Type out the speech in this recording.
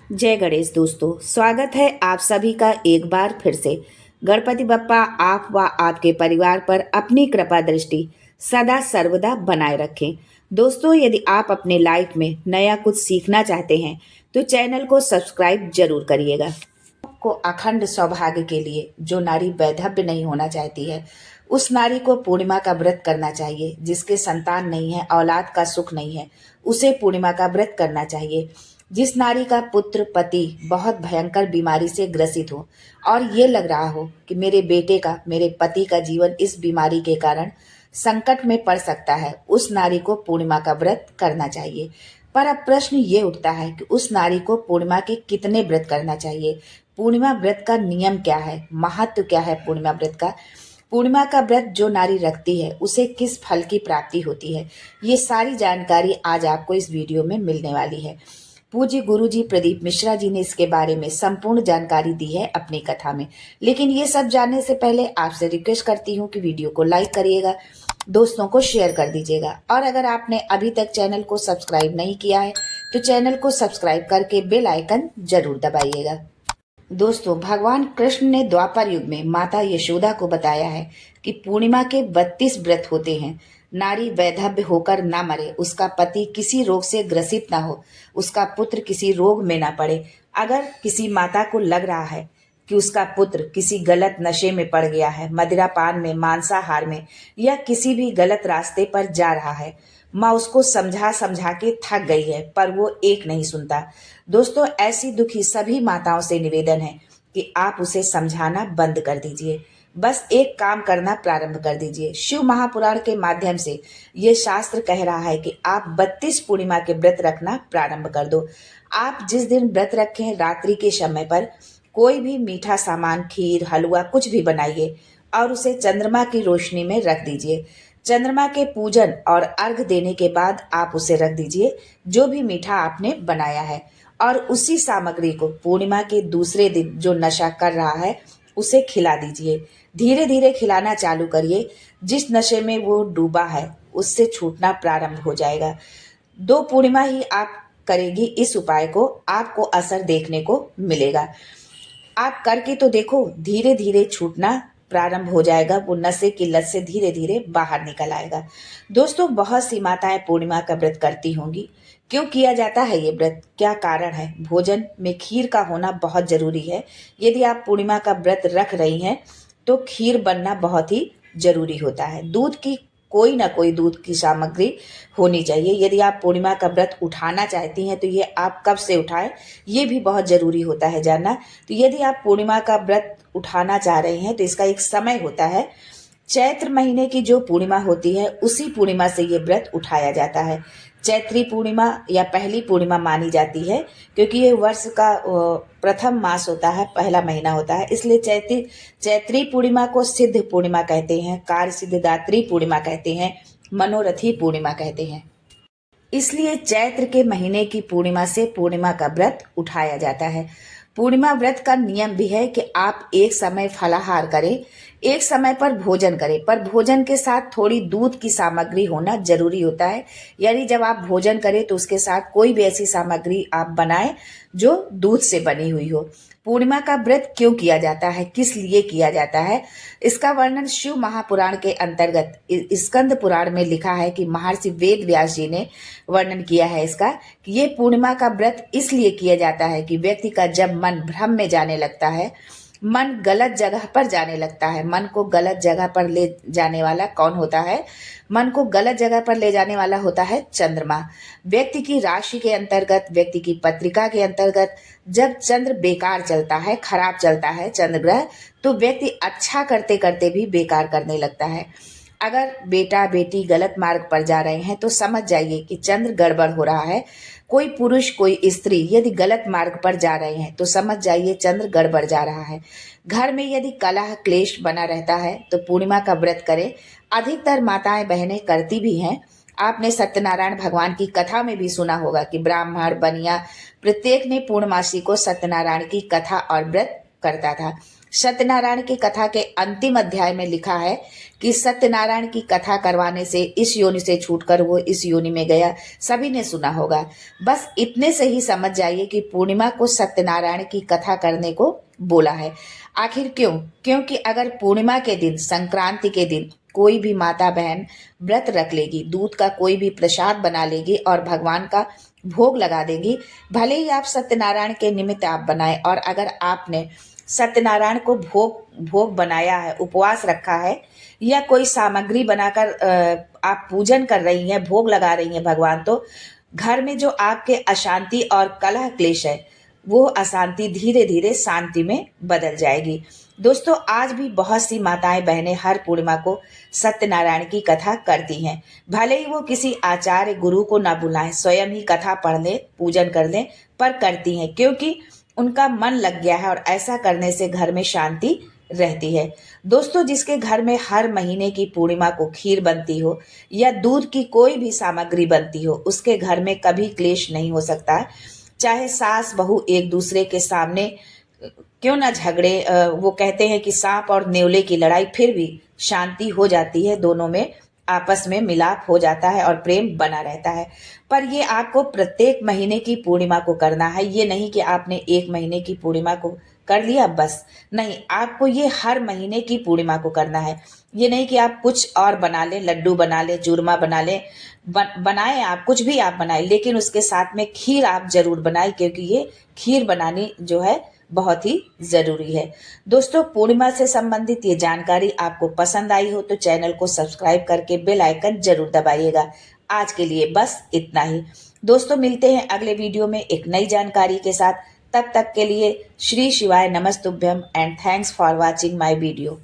जय गणेश दोस्तों, स्वागत है आप सभी का एक बार फिर से। गणपति बप्पा आप व आपके परिवार पर अपनी कृपा दृष्टि सदा सर्वदा बनाए रखें। दोस्तों, यदि आप अपने लाइफ में नया कुछ सीखना चाहते हैं तो चैनल को सब्सक्राइब जरूर करिएगा। को अखंड सौभाग्य के लिए जो नारी वैधव्य नहीं होना चाहती है, उस नारी को पूर्णिमा का व्रत करना चाहिए। जिसके संतान नहीं है, औलाद का सुख नहीं है, उसे पूर्णिमा का व्रत करना चाहिए। जिस नारी का पुत्र पति बहुत भयंकर बीमारी से ग्रसित हो और ये लग रहा हो कि मेरे बेटे का, मेरे पति का जीवन इस बीमारी के कारण संकट में पड़ सकता है, उस नारी को पूर्णिमा का व्रत करना चाहिए। पर अब प्रश्न ये उठता है कि उस नारी को पूर्णिमा के कितने व्रत करना चाहिए, पूर्णिमा व्रत का नियम क्या है, महत्व क्या है पूर्णिमा व्रत का, पूर्णिमा का व्रत जो नारी रखती है उसे किस फल की प्राप्ति होती है, ये सारी जानकारी आज आपको इस वीडियो में मिलने वाली है। पूज्य गुरु जी प्रदीप मिश्रा जी ने इसके बारे में संपूर्ण जानकारी दी है अपनी कथा में। लेकिन ये सब जानने से पहले आपसे रिक्वेस्ट करती हूँ कि वीडियो को लाइक करिएगा, दोस्तों को शेयर कर दीजिएगा, और अगर आपने अभी तक चैनल को सब्सक्राइब नहीं किया है तो चैनल को सब्सक्राइब करके बेल आइकन जरूर दबाइएगा। दोस्तों, भगवान कृष्ण ने द्वापर युग में माता यशोदा को बताया है कि पूर्णिमा के 32 व्रत होते हैं। नारी वैधव्य होकर ना मरे, उसका पति किसी रोग से ग्रसित ना हो, उसका पुत्र किसी रोग में ना पड़े। अगर किसी माता को लग रहा है कि उसका पुत्र किसी गलत नशे में पड़ गया है, मदिरापान में, मांसाहार में, या किसी भी गलत रास्ते पर जा रहा है, माँ उसको समझा समझा के थक गई है पर वो एक नहीं सुनता। दोस्तों, ऐसी दुखी सभी माताओं से निवेदन है कि आप उसे समझाना बंद कर दीजिए, बस एक काम करना प्रारंभ कर दीजिए। शिव महापुराण के माध्यम से ये शास्त्र कह रहा है कि आप 32 पूर्णिमा के व्रत रखना प्रारंभ कर दो। आप जिस दिन व्रत रखें, रात्रि के समय पर कोई भी मीठा सामान, खीर, हलवा, कुछ भी बनाइए और उसे चंद्रमा की रोशनी में रख दीजिए। चंद्रमा के पूजन और अर्घ देने के बाद आप उसे रख दीजिए जो भी मीठा आपने बनाया है, और उसी सामग्री को पूर्णिमा के दूसरे दिन जो नशा कर रहा है उसे खिला दीजिए। धीरे धीरे खिलाना चालू करिए। जिस नशे में वो डूबा है उससे छूटना प्रारंभ हो जाएगा। 2 पूर्णिमा ही आप करेगी इस उपाय को, आपको असर देखने को मिलेगा। आप करके तो देखो, धीरे धीरे छूटना प्रारंभ हो जाएगा। वो नशे की लत से धीरे धीरे बाहर निकल आएगा। दोस्तों, बहुत सी माताएं पूर्णिमा का व्रत करती होंगी। क्यों किया जाता है ये व्रत, क्या कारण है? भोजन में खीर का होना बहुत जरूरी है। यदि आप पूर्णिमा का व्रत रख रही हैं तो खीर बनना बहुत ही जरूरी होता है। दूध की, कोई ना कोई दूध की सामग्री होनी चाहिए। यदि आप पूर्णिमा का व्रत उठाना चाहती हैं तो ये आप कब से उठाएं, ये भी बहुत जरूरी होता है जानना। तो यदि आप पूर्णिमा का व्रत उठाना चाह रहे हैं तो इसका एक समय होता है। चैत्र महीने की जो पूर्णिमा होती है उसी पूर्णिमा से ये व्रत उठाया जाता है। चैत्री पूर्णिमा या पहली पूर्णिमा मानी जाती है क्योंकि ये वर्ष का प्रथम मास होता है, पहला महीना होता है, इसलिए चैत्री पूर्णिमा को सिद्ध पूर्णिमा कहते हैं, कार्य सिद्धिदात्री पूर्णिमा कहते हैं, मनोरथी पूर्णिमा कहते हैं। इसलिए चैत्र के महीने की पूर्णिमा से पूर्णिमा का व्रत उठाया जाता है। पूर्णिमा व्रत का नियम भी है कि आप एक समय फलाहार करें, एक समय पर भोजन करें, पर भोजन के साथ थोड़ी दूध की सामग्री होना जरूरी होता है। यानी जब आप भोजन करें तो उसके साथ कोई भी ऐसी सामग्री आप बनाएं जो दूध से बनी हुई हो। पूर्णिमा का व्रत क्यों किया जाता है, किस लिए किया जाता है, इसका वर्णन शिव महापुराण के अंतर्गत स्कंद पुराण में लिखा है कि महर्षि वेद व्यास जी ने वर्णन किया है इसका, कि ये पूर्णिमा का व्रत इसलिए किया जाता है कि व्यक्ति का जब मन भ्रम में जाने लगता है, मन गलत जगह पर जाने लगता है। मन को गलत जगह पर ले जाने वाला कौन होता है? मन को गलत जगह पर ले जाने वाला होता है चंद्रमा। व्यक्ति की राशि के अंतर्गत, व्यक्ति की पत्रिका के अंतर्गत जब चंद्र बेकार चलता है, खराब चलता है चंद्र ग्रह, तो व्यक्ति अच्छा करते करते भी बेकार करने लगता है। अगर बेटा बेटी गलत मार्ग पर जा रहे हैं तो समझ जाइए कि चंद्र गड़बड़ हो रहा है। कोई पुरुष, कोई स्त्री यदि गलत मार्ग पर जा रहे हैं तो समझ जाइए चंद्र गड़बड़ जा रहा है। घर में यदि कलह क्लेश बना रहता है तो पूर्णिमा का व्रत करें। अधिकतर माताएं बहनें करती भी हैं। आपने सत्यनारायण भगवान की कथा में भी सुना होगा कि ब्राह्मण, बनिया प्रत्येक ने पूर्णमासी को सत्यनारायण की कथा और व्रत करता था। सत्यनारायण की कथा के अंतिम अध्याय में लिखा है कि सत्यनारायण की कथा करवाने से इस योनि से छूटकर वो इस योनि में गया। सभी ने सुना होगा। बस इतने से ही समझ जाइए कि पूर्णिमा को सत्यनारायण की कथा करने को बोला है। आखिर क्यों? क्योंकि अगर पूर्णिमा के दिन, संक्रांति के दिन कोई भी माता बहन व्रत रख लेगी, दूध का कोई भी प्रसाद बना लेगी और भगवान का भोग लगा देगी, भले ही आप सत्यनारायण के निमित्त आप बनाए, और अगर आपने सत्यनारायण को भोग बनाया है, उपवास रखा है, या कोई सामग्री बनाकर आप पूजन कर रही हैं, भोग लगा रही हैं भगवान, तो घर में जो आपके अशांति और कलह क्लेश है, वो अशांति धीरे धीरे शांति में बदल जाएगी। दोस्तों, आज भी बहुत सी माताएं बहनें हर पूर्णिमा को सत्यनारायण की कथा करती हैं। भले ही वो किसी आचार्य गुरु को ना बुलाएं, स्वयं ही कथा पढ़ लें, पूजन कर लें, पर करती हैं क्योंकि उनका मन लग गया है और ऐसा करने से घर में शांति रहती है। दोस्तों, जिसके घर में हर महीने की पूर्णिमा को खीर बनती हो या दूध की कोई भी सामग्री बनती हो, उसके घर में कभी क्लेश नहीं हो सकता। चाहे सास बहू एक दूसरे के सामने क्यों ना झगड़े, वो कहते हैं कि सांप और नेवले की लड़ाई, फिर भी शांति हो जाती है, दोनों में आपस में मिलाप हो जाता है और प्रेम बना रहता है। पर ये आपको प्रत्येक महीने की पूर्णिमा को करना है। ये नहीं कि आपने एक महीने की पूर्णिमा को कर लिया बस, नहीं, आपको ये हर महीने की पूर्णिमा को करना है। ये नहीं कि आप कुछ और बना लें, लड्डू बना लें, चूरमा बना लें, बनाएं, आप कुछ भी आप बनाएं, लेकिन उसके साथ में खीर आप जरूर बनाएं, क्योंकि ये खीर बनानी जो है बहुत ही जरूरी है। दोस्तों, पूर्णिमा से संबंधित ये जानकारी आपको पसंद आई हो तो चैनल को सब्सक्राइब करके बेल आइकन जरूर दबाइएगा। आज के लिए बस इतना ही। दोस्तों, मिलते हैं अगले वीडियो में एक नई जानकारी के साथ। तब तक के लिए श्री शिवाय नमस्तुभ्यम and thanks for watching my video.